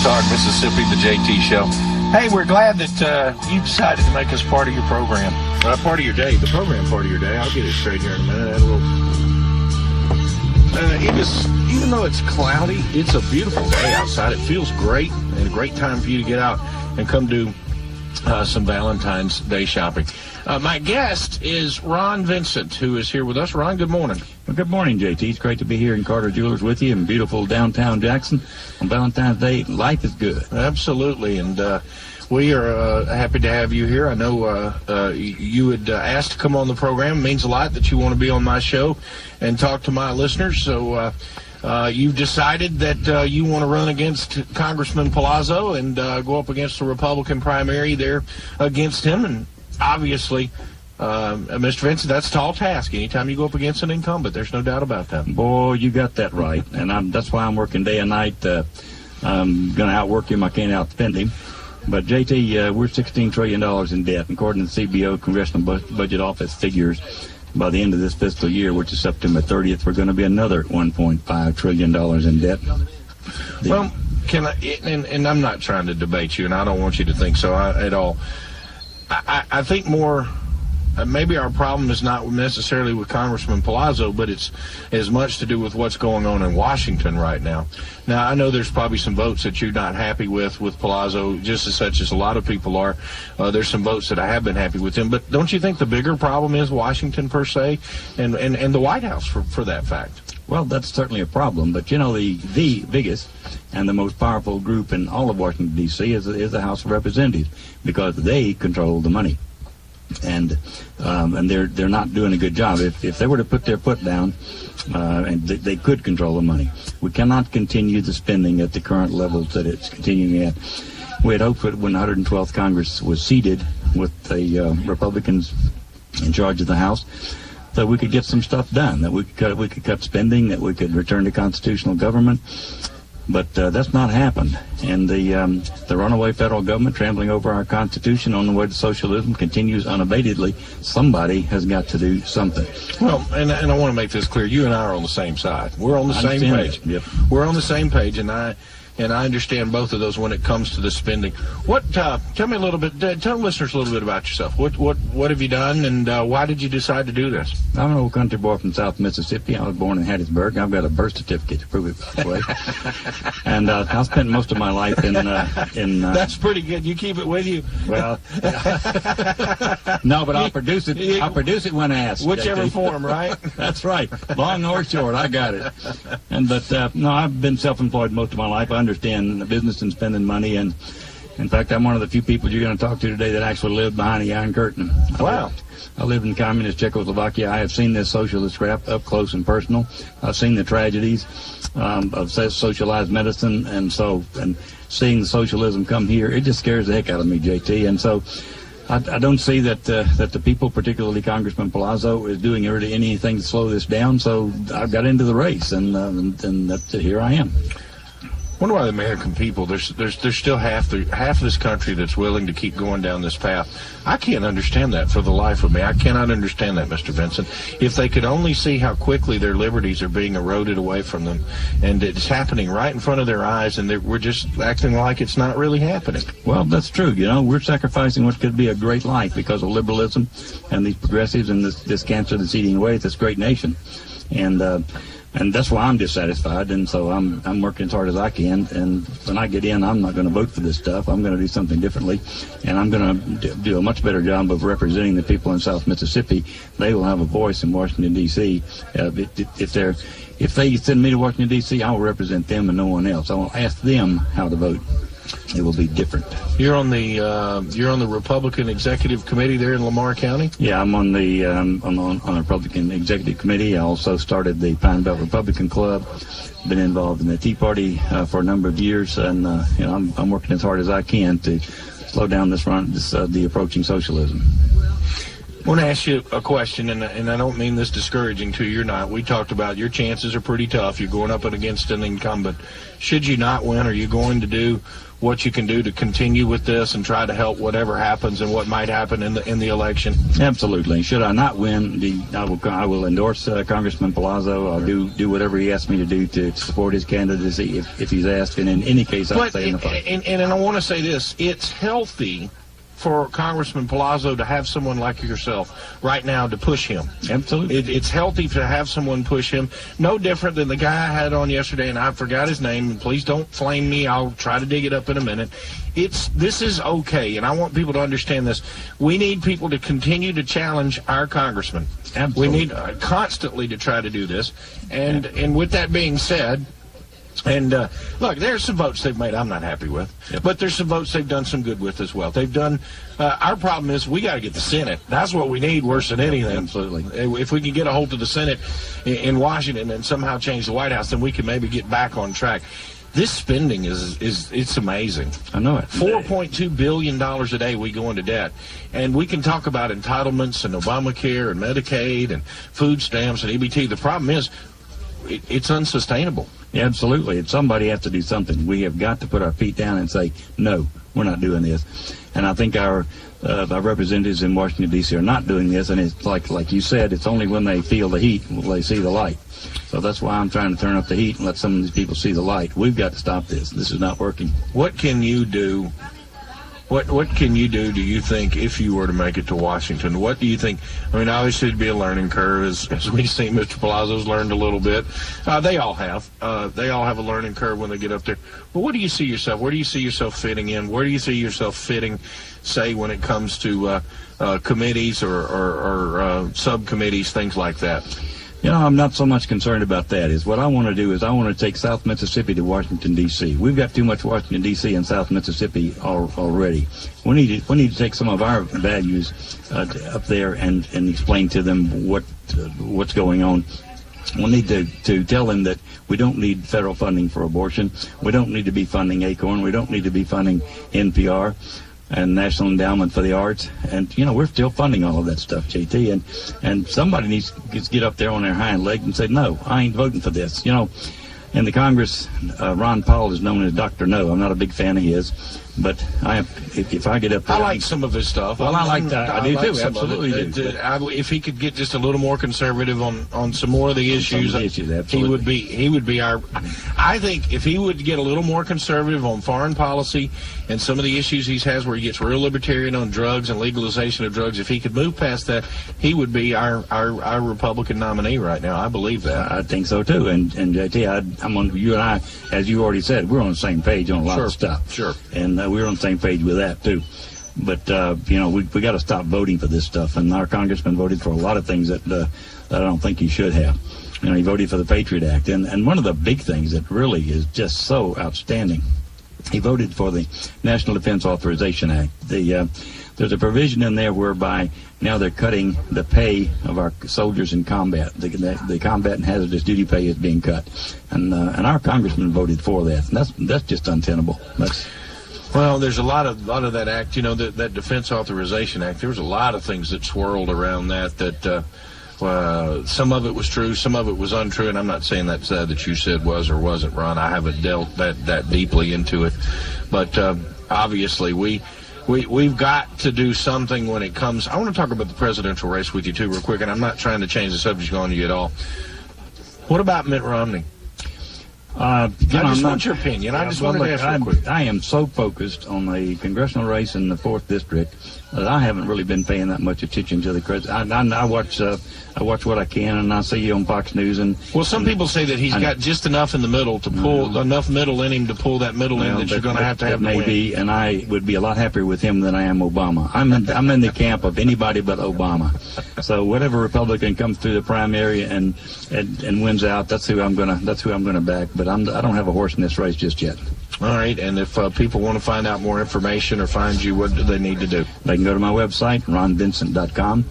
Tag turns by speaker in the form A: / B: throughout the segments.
A: Talk Mississippi, the JT Show. Hey, we're glad that you decided to make us part of your program. Part of your day. The program part of your day. I'll get it straight here in a minute. It is, even though it's cloudy, it's a beautiful day outside. It feels great and a great time for you to get out and come do some Valentine's Day shopping. My guest is Ron Vincent, who is here with us. Ron, good morning.
B: Well, good morning, JT. It's great to be here in Carter Jewelers with you in beautiful downtown Jackson on Valentine's Day. Life is good.
A: Absolutely, and we are happy to have you here. I know you had asked to come on the program. It means a lot that you want to be on my show and talk to my listeners. So you've decided that you want to run against Congressman Palazzo and go up against the Republican primary there against him. And obviously, Mr. Vincent, that's a tall task. Anytime you go up against an incumbent, there's no doubt about that.
B: Boy, you got that right. And that's why I'm working day and night. I'm going to outwork him. I can't outspend him. But, JT, we're $16 trillion in debt. According to the CBO, Congressional Budget Office figures, by the end of this fiscal year, which is September 30th, we're going to be another $1.5 trillion in debt.
A: Well, can I, and I'm not trying to debate you, and I don't want you to think so at all. I think more, maybe our problem is not necessarily with Congressman Palazzo, but it's as much to do with what's going on in Washington right now. Now, I know there's probably some votes that you're not happy with Palazzo, just as such as a lot of people are. There's some votes that I have been happy with him. But don't you think the bigger problem is Washington per se and the White House for that fact?
B: Well, that's certainly a problem. But, you know, the biggest and the most powerful group in all of Washington, D.C. is the House of Representatives because they control the money. And they're not doing a good job. If they were to put their foot down, and they could control the money. We cannot continue the spending at the current levels that it's continuing at. We had hoped that when the 112th Congress was seated with the Republicans in charge of the House, that we could get some stuff done, that we could cut spending, that we could return to constitutional government. But that's not happened. And the runaway federal government trampling over our Constitution on the way to socialism continues unabatedly. Somebody has got to do something.
A: Well, and I want to make this clear. You and I are on the same side. We're on the same page.
B: Yep.
A: We're on the same page, and I understand both of those when it comes to the spending. Tell me a little bit, tell listeners a little bit about yourself. What have you done, and why did you decide to do this?
B: I'm an old country boy from South Mississippi. I was born in Hattiesburg. I've got a birth certificate to prove it, by the way. And I spent most of my life in
A: That's pretty good. You keep it with you.
B: Well, no, but I'll produce it. I'll produce it when asked.
A: Whichever form, right?
B: That's right. Long or short, I got it. No, I've been self-employed most of my life. I understand the business and spending money, and in fact, I'm one of the few people you're going to talk to today that actually lived behind the Iron Curtain.
A: Wow.
B: I lived in communist Czechoslovakia. I have seen this socialist crap up close and personal. I've seen the tragedies of socialized medicine, and seeing the socialism come here, it just scares the heck out of me, JT. And so I don't see that the people, particularly Congressman Palazzo, is doing really anything to slow this down. So I got into the race, and here I am.
A: I wonder why the American people, there's still half this country that's willing to keep going down this path. I can't understand that for the life of me. I cannot understand that, Mr. Vincent. If they could only see how quickly their liberties are being eroded away from them, and it's happening right in front of their eyes, and we're just acting like it's not really happening.
B: Well, that's true. You know, we're sacrificing what could be a great life because of liberalism and these progressives and this cancer that's eating away at this great nation. And that's why I'm dissatisfied, and so I'm working as hard as I can. And when I get in, I'm not going to vote for this stuff. I'm going to do something differently, and I'm going to do a much better job of representing the people in South Mississippi. They will have a voice in Washington, D.C. If they send me to Washington, D.C., I will represent them and no one else. I will ask them how to vote. It will be different.
A: You're on the Republican Executive Committee there in Lamar County?
B: Yeah, I'm on the on the Republican Executive Committee. I also started the Pine Belt Republican Club. Been involved in the Tea Party for a number of years, and I'm working as hard as I can to slow down the approaching socialism.
A: I want to ask you a question, and I don't mean this discouraging to you or not. We talked about your chances are pretty tough. You're going up against an incumbent. Should you not win, are you going to do what you can do to continue with this and try to help whatever happens and what might happen in the election?
B: Absolutely. Should I not win, I will endorse Congressman Palazzo. I'll do whatever he asks me to do to support his candidacy if he's asked. And in any case, I'll stay in the fight.
A: And I want to say this. It's healthy for Congressman Palazzo to have someone like yourself right now to push him.
B: Absolutely.
A: It's healthy to have someone push him. No different than the guy I had on yesterday, and I forgot his name, and please don't flame me. I'll try to dig it up in a minute. This is okay, and I want people to understand this. We need people to continue to challenge our congressman.
B: Absolutely.
A: We need constantly to try to do this. And with that being said, and look, there's some votes they've made I'm not happy with, but there's some votes they've done some good with as well. They've done. Our problem is we got to get the Senate. That's what we need worse than anything.
B: Absolutely.
A: If we can get a hold of the Senate in Washington and somehow change the White House, then we can maybe get back on track. This spending it's amazing.
B: I know it.
A: $4.2 billion a day we go into debt. And we can talk about entitlements and Obamacare and Medicaid and food stamps and EBT. The problem is it's unsustainable.
B: Yeah, absolutely. Somebody has to do something. We have got to put our feet down and say, no, we're not doing this. And I think our representatives in Washington, D.C. are not doing this. And it's like you said, it's only when they feel the heat will they see the light. So that's why I'm trying to turn up the heat and let some of these people see the light. We've got to stop this. This is not working.
A: What can you do? What can you do you think, if you were to make it to Washington? What do you think? I mean, obviously it'd be a learning curve, as we see Mr. Palazzo's learned a little bit. They all have. They all have a learning curve when they get up there. But what do you see yourself? Where do you see yourself fitting in? Where do you see yourself fitting, say, when it comes to committees or subcommittees, things like that?
B: You know, I'm not so much concerned about that. What I want to do is I want to take South Mississippi to Washington, D.C. We've got too much Washington, D.C. and South Mississippi already. We need to take some of our values up there and explain to them what's going on. We need to tell them that we don't need federal funding for abortion. We don't need to be funding ACORN. We don't need to be funding NPR and National Endowment for the Arts. And, you know, we're still funding all of that stuff, JT. And somebody needs to get up there on their hind leg and say, no, I ain't voting for this. You know, in the Congress, Ron Paul is known as Dr. No. I'm not a big fan of his. But if I get up there...
A: I like some of his stuff.
B: Well, I like that. I do, too. Absolutely do.
A: If he could get just a little more conservative on some more of the issues, he would be our... I think if he would get a little more conservative on foreign policy and some of the issues he has where he gets real libertarian on drugs and legalization of drugs, if he could move past that, he would be our Republican nominee right now. I believe that.
B: I think so, too. And JT, I'm on you and I, as you already said, we're on the same page on a lot of stuff.
A: Sure.
B: And we're on the same page with that, too. But, you know, we got to stop voting for this stuff. And our congressman voted for a lot of things that I don't think he should have. You know, he voted for the Patriot Act. And one of the big things that really is just so outstanding, he voted for the National Defense Authorization Act. There's a provision in there whereby now they're cutting the pay of our soldiers in combat. The combat and hazardous duty pay is being cut. And our congressman voted for that. And that's just untenable.
A: Well, there's a lot of that act, you know, that Defense Authorization Act. There was a lot of things that swirled around that some of it was true, some of it was untrue, and I'm not saying that you said was or wasn't, Ron. I haven't dealt that deeply into it, but obviously we've got to do something when it comes. I want to talk about the presidential race with you too, real quick, and I'm not trying to change the subject on you at all. What about Mitt Romney? I just want your opinion. I just wanted to ask real quick.
B: I am so focused on the congressional race in the 4th District that I haven't really been paying that much attention to the president. I watch what I can, and I see you on Fox News.
A: Some people say that he's got just enough in the middle to pull enough middle in him to pull that middle in that you're going to have to
B: maybe, and I would be a lot happier with him than I am Obama. I'm in the camp of anybody but Obama. So whatever Republican comes through the primary and wins out, that's who I'm gonna back. But I don't have a horse in this race just yet.
A: All right, and if people want to find out more information or find you, what do they need to do?
B: They can go to my website, RonVincent.com,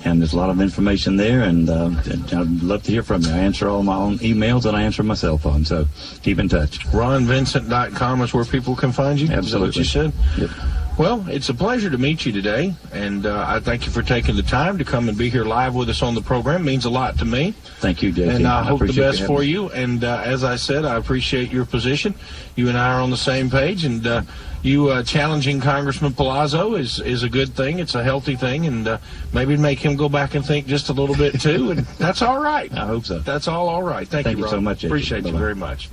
B: and there's a lot of information there, and I'd love to hear from you. I answer all my own emails, and I answer my cell phone, so keep in touch.
A: RonVincent.com is where people can find you?
B: Absolutely.
A: Is that what you said?
B: Yep.
A: Well, it's a pleasure to meet you today, and I thank you for taking the time to come and be here live with us on the program. It means a lot to me.
B: Thank you, JT.
A: And I hope the best for
B: me.
A: you. And as I said, I appreciate your position. You and I are on the same page, and you challenging Congressman Palazzo is a good thing. It's a healthy thing, and maybe make him go back and think just a little bit, too, and that's all right.
B: I hope so.
A: That's all right. Thank you, Ron.
B: So much, JT.
A: Appreciate
B: Bye-bye.
A: you very much.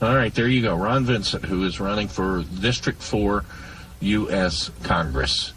A: All right, there you go. Ron Vincent, who is running for District 4 U.S. Congress.